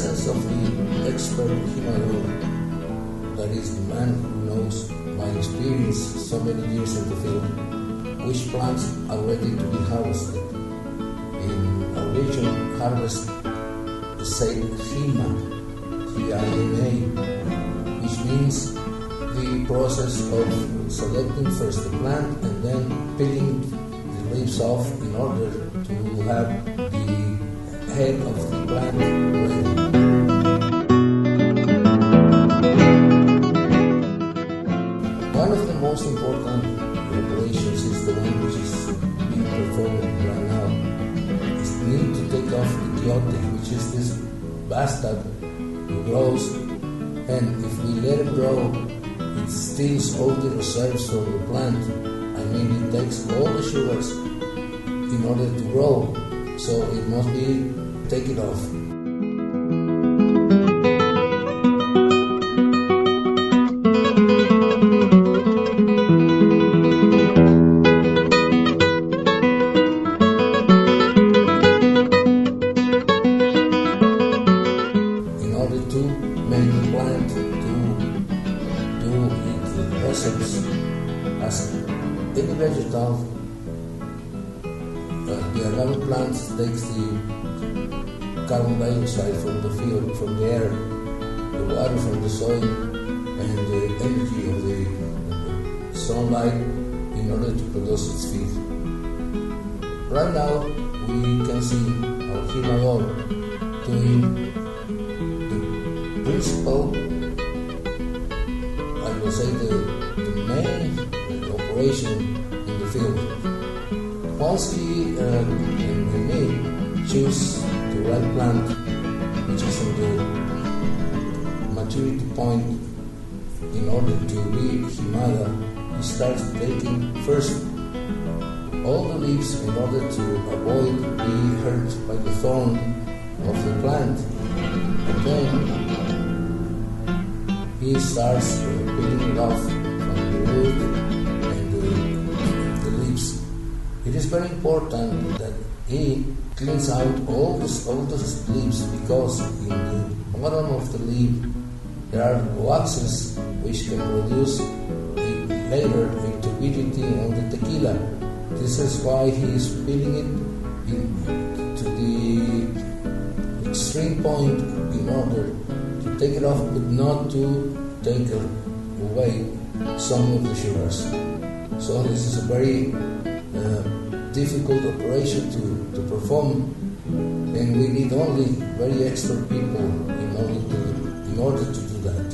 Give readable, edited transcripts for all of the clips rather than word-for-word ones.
presence of the expert Himalaya, that is the man who knows by experience so many years in the field, which plants are ready to be harvested. In our region, harvest is said Hima, H-I-M-A, which means the process of selecting first the plant and then peeling the leaves off in order to have the head of the plant ready. One of the most important operations is the one which is being performed right now. Is the need to take off the quiote, which is this bastard who grows, and if we let it grow, it steals all the reserves from the plant. I mean, it takes all the sugars in order to grow, so it must be taken off. In order to make the plant to do its process as any vegetal, the agave plant takes the carbon dioxide from the field, from the air, the water from the soil, and the energy of the sunlight in order to produce its feed. Right now, we can see our Himalaya doing the principal, I will say the main operation in the field. Once he and me choose the right plant, which is on the maturity point in order to be Himada, he starts taking first all the leaves in order to avoid being hurt by the thorn of the plant, and then he starts peeling it off from the root and the leaves. It is very important that he cleans out all the leaves, because in the bottom of the leaf there are waxes which can produce later a turbidity on the tequila. This is why he is peeling it to the extreme point in order to take it off, but not to take away some of the sugars. So this is a very difficult operation to perform, and we need only very expert people in order to do that.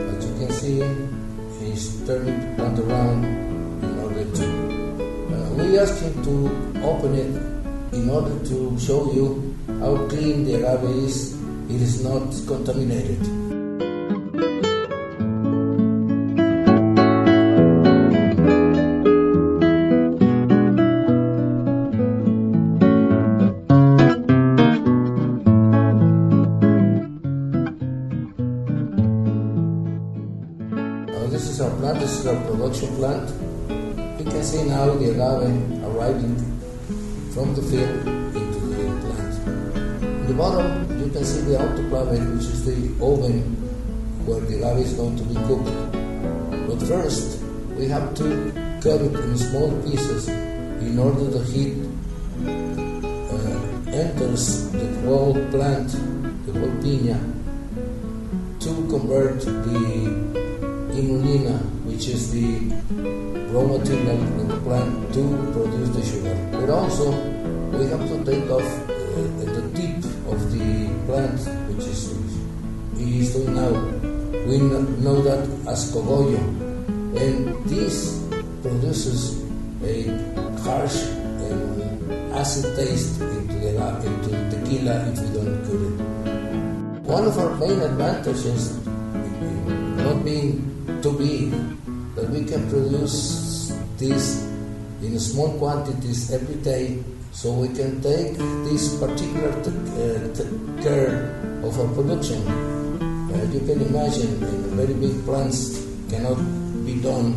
As you can see, he's turning the plant around in order to. We asked him to open it in order to show you how clean the agave is. It is not contaminated. This is our plant, this is our production plant. You can see now the agave arriving from the field into the plant. In the bottom, you can see the autoclave, which is the oven where the agave is going to be cooked. But first, we have to cut it in small pieces in order the heat enters the whole plant, the whole piña, to convert the inulina, which is the raw material in the plant, to produce the sugar. But also, we have to take off the tip of the plant, which is he is doing now. We know that as cogollo, and this produces a harsh and acid taste into the tequila if we don't cook it. One of our main advantages, not being too big, that we can produce this in small quantities every day, so we can take this particular care of our production. You can imagine very big plants cannot be done.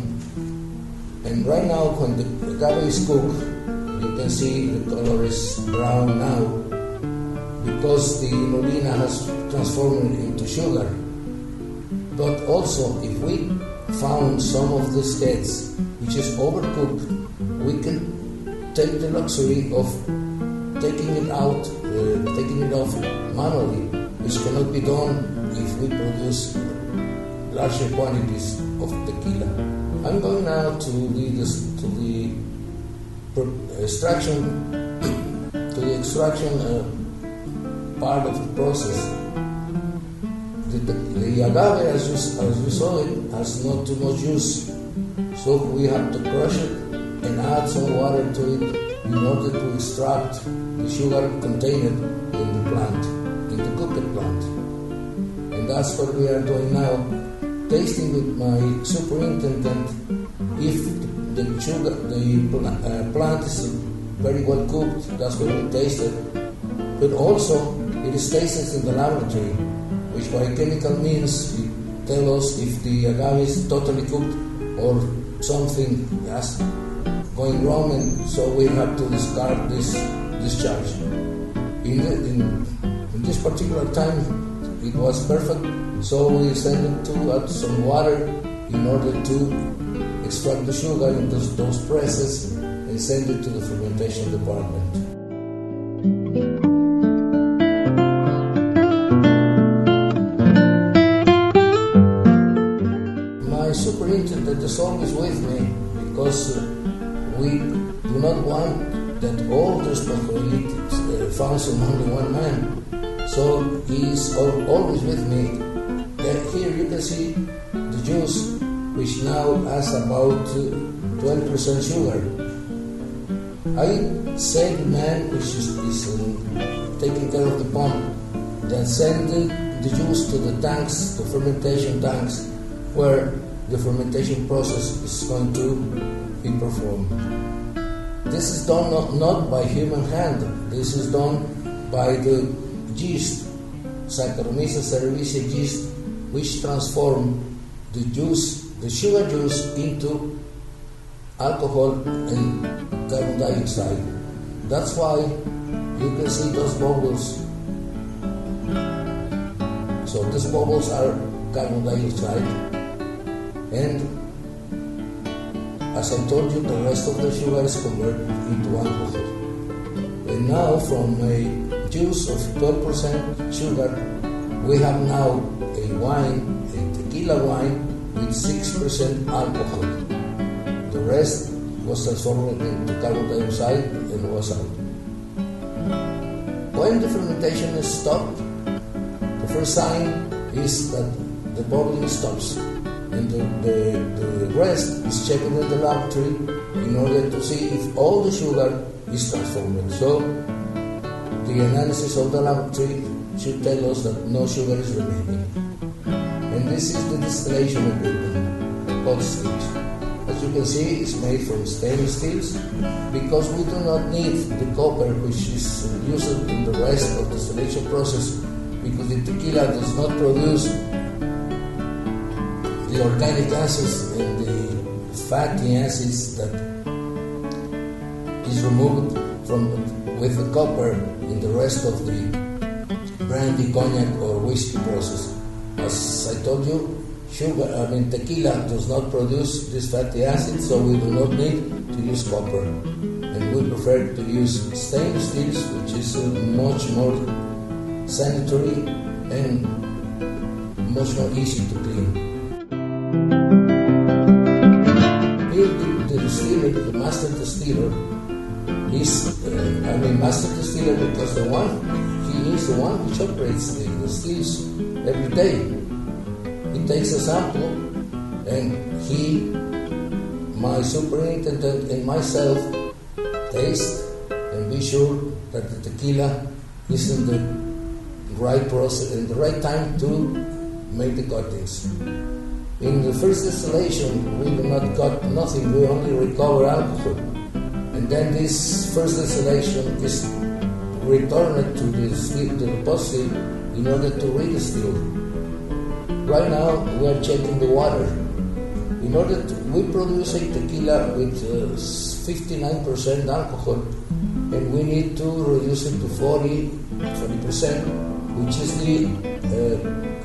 And right now, when the agave is cooked, you can see the color is brown now because the inulina has transformed it into sugar. But also, if we found some of these heads which is overcooked, we can take the luxury of taking it off manually, which cannot be done if we produce larger quantities of tequila. I'm going now to the extraction part of the process. The agave, as you saw it, has not too much juice, so we have to crush it and add some water to it in order to extract the sugar contained in the plant, in the cooked plant. And that's what we are doing now, tasting with my superintendent if the plant is very well cooked. That's what we tasted. But also, it is tasted in the laboratory, which by chemical means it tells us if the agave is totally cooked or something has going wrong, and so we have to discard this discharge. In this particular time, it was perfect, so we sent it to add some water in order to extract the sugar in those presses and send it to the fermentation department. My superintendent is always with me because we do not want that all the responsibility falls on only one man. So he is always with me. Here you can see the juice, which now has about 20% sugar. I say the man which is taking care of the pump that send the juice to the tanks, the fermentation tanks, where the fermentation process is going to be performed. This is done not by human hand. This is done by the yeast, Saccharomyces cerevisiae yeast, which transform the juice, the sugar juice, into alcohol and carbon dioxide. That's why you can see those bubbles. So these bubbles are carbon dioxide, and as I told you, the rest of the sugar is converted into alcohol. And now from a juice of 12% sugar, we have now a wine, a tequila wine with 6% alcohol. The rest was transformed into carbon dioxide and was out. When the fermentation is stopped, the first sign is that the bubbling stops, and the rest is checked in the laboratory in order to see if all the sugar is transformed. So the analysis of the laboratory should tell us that no sugar is remaining. And this is the distillation equipment, hot stills. As you can see, it's made from stainless steels because we do not need the copper which is used in the rest of the distillation process, because the tequila does not produce the organic acids and the fatty acids that is removed with the copper in the rest of the brandy, cognac or whiskey process. As I told you, tequila does not produce this fatty acid, so we do not need to use copper, and we prefer to use stainless steel, which is much more sanitary and much more easy to clean. The distiller, the master distiller, is master distiller because he is the one which operates the stills every day. He takes a sample, and he, my superintendent, and myself taste and be sure that the tequila is in the right process, in the right time to make the cuttings. In the first distillation, we do not cut nothing, we only recover alcohol. And then this first distillation is returned to the repository in order to redistill. Right now, we are checking the water. In order to, we produce a tequila with 59% alcohol, and we need to reduce it to 40%, which is the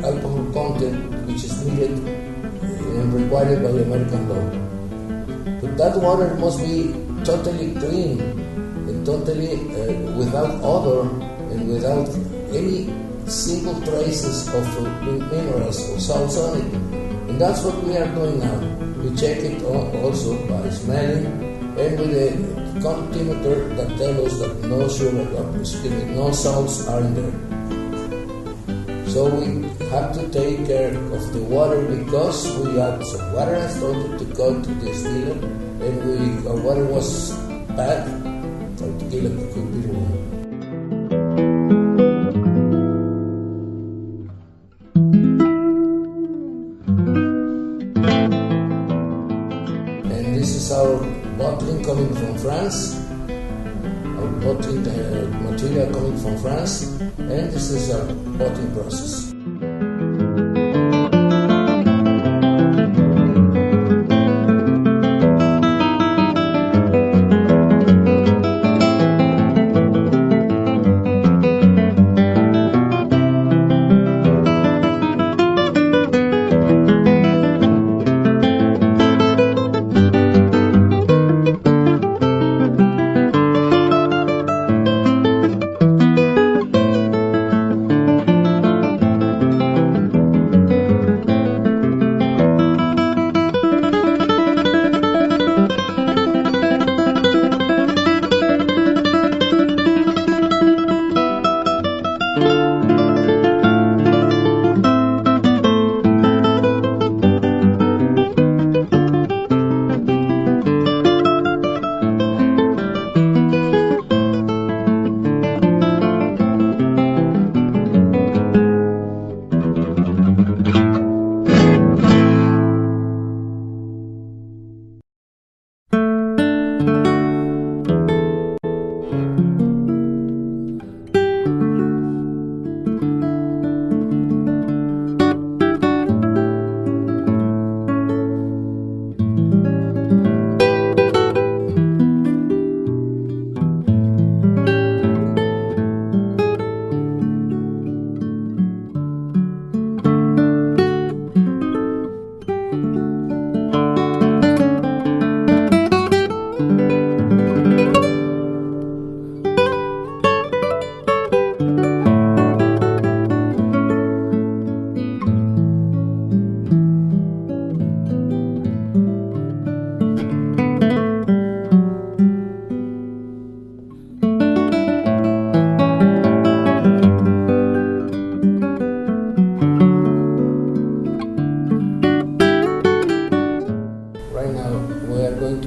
alcohol content which is needed and required by American law. But that water must be totally clean and totally without odor and without any single traces of minerals or salts on it. And that's what we are doing now. We check it also by smelling and with a continumeter that tells us that no sugar, no salts are in there. So we have to take care of the water because we had some water I started to go to the distiller, and our water was bad, our tequila could be ruined. And this is our bottling coming from France, our bottling material coming from France, and this is our bottling process.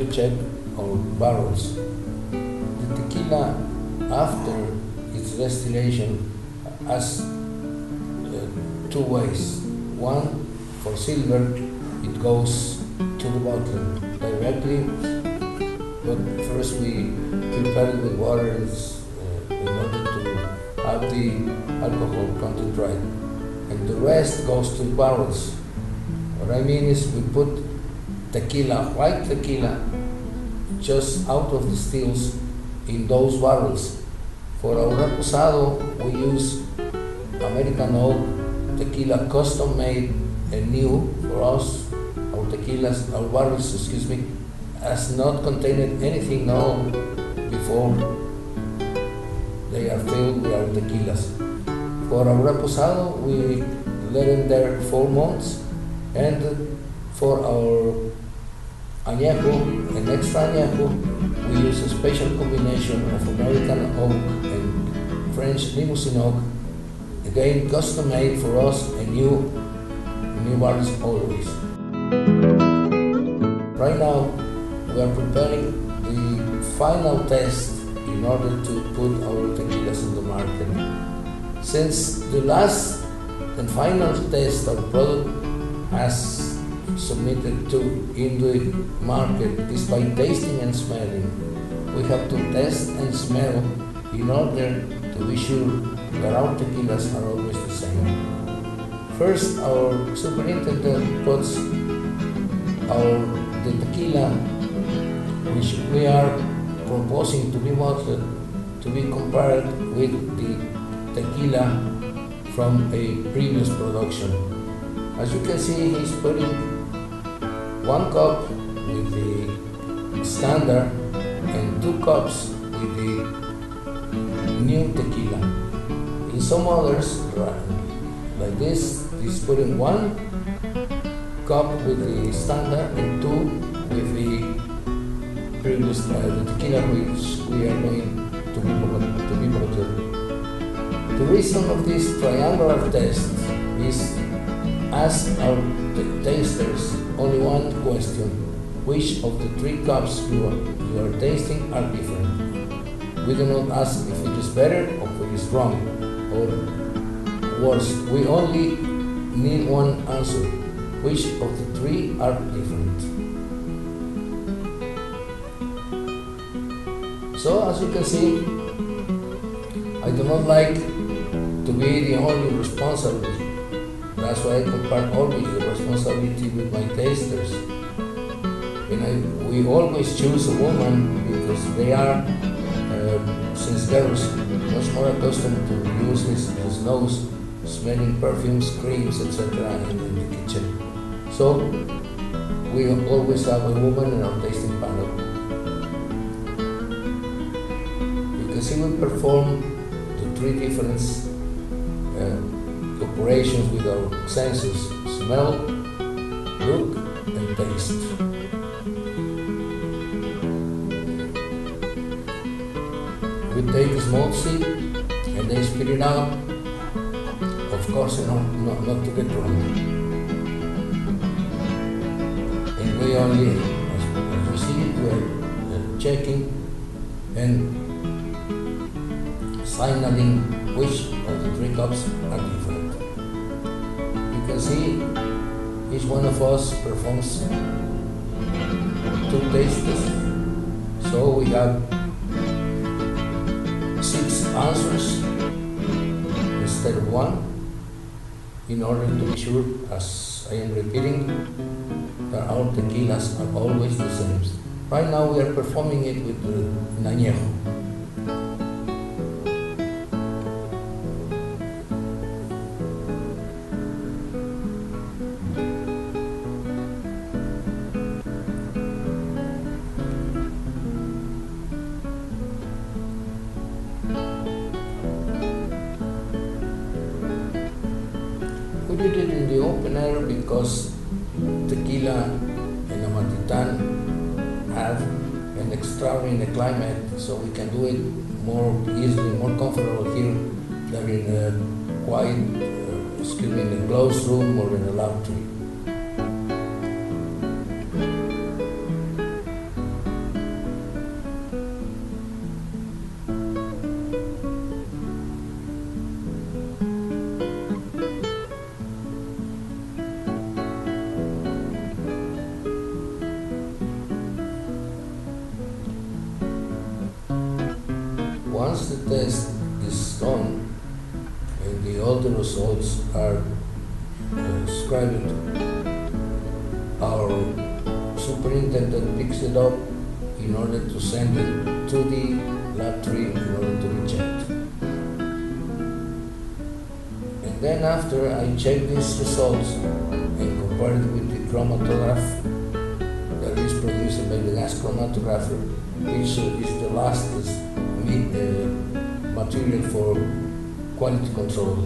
Check our barrels. The tequila, after its distillation, has two ways. One, for silver, it goes to the bottle directly, but first we prepare it with water in order to have the alcohol content right, and the rest goes to barrels. What I mean is we put tequila, white tequila, just out of the stills in those barrels. For our reposado, we use American oak tequila, custom made and new for us. Our tequilas, our barrels, has not contained anything known before they are filled with our tequilas. For our reposado, we let them there 4 months, and for our añejo and extra añejo, we use a special combination of American oak and French limousine oak, again custom made for us and new barrels always. Right now, we are preparing the final test in order to put our tequilas in the market. Since the last and final test our product has submitted to in the market is by tasting and smelling. We have to test and smell in order to be sure that our tequilas are always the same. First, our superintendent puts the tequila which we are proposing to be bottled to be compared with the tequila from a previous production. As you can see, he's putting 1 cup with the standard and 2 cups with the new tequila. In some others, like this, he's putting 1 cup with the standard and 2 with the previous the tequila which we are going to be bottled. The reason of this triangular test is ask our tasters only one question: which of the 3 cups you are tasting are different? We do not ask if it is better or if it is wrong or worse. We only need one answer: which of the 3 are different? So as you can see, I do not like to be the only responsible. That's why I compare always the responsibility with my tasters. And we always choose a woman because they are, since girls, much more accustomed to use his nose, smelling perfumes, creams, etc. in the kitchen. So we always have a woman in our tasting panel. You can see we perform the 3 different operations with our senses: smell, look, and taste. We take a small sip and then spit it out, of course not to get drunk. And we only, as you see, we are checking and signaling which of the 3 cups are different. You can see each one of us performs 2 tastes, so we have 6 answers instead of 1, in order to be sure, as I am repeating, that our tequilas are always the same. Right now we are performing it with the añejo. We did it in the open air because tequila and Amatitan have an extraordinary climate, so we can do it more easily, more comfortable here than in a quiet, in a closed room or in a laboratory. Once the test is done and all the results are described, our superintendent picks it up in order to send it to the laboratory in order to be checked. And then after I check these results and compare it with the chromatograph that is produced by the gas chromatographer, which is the last material for quality control.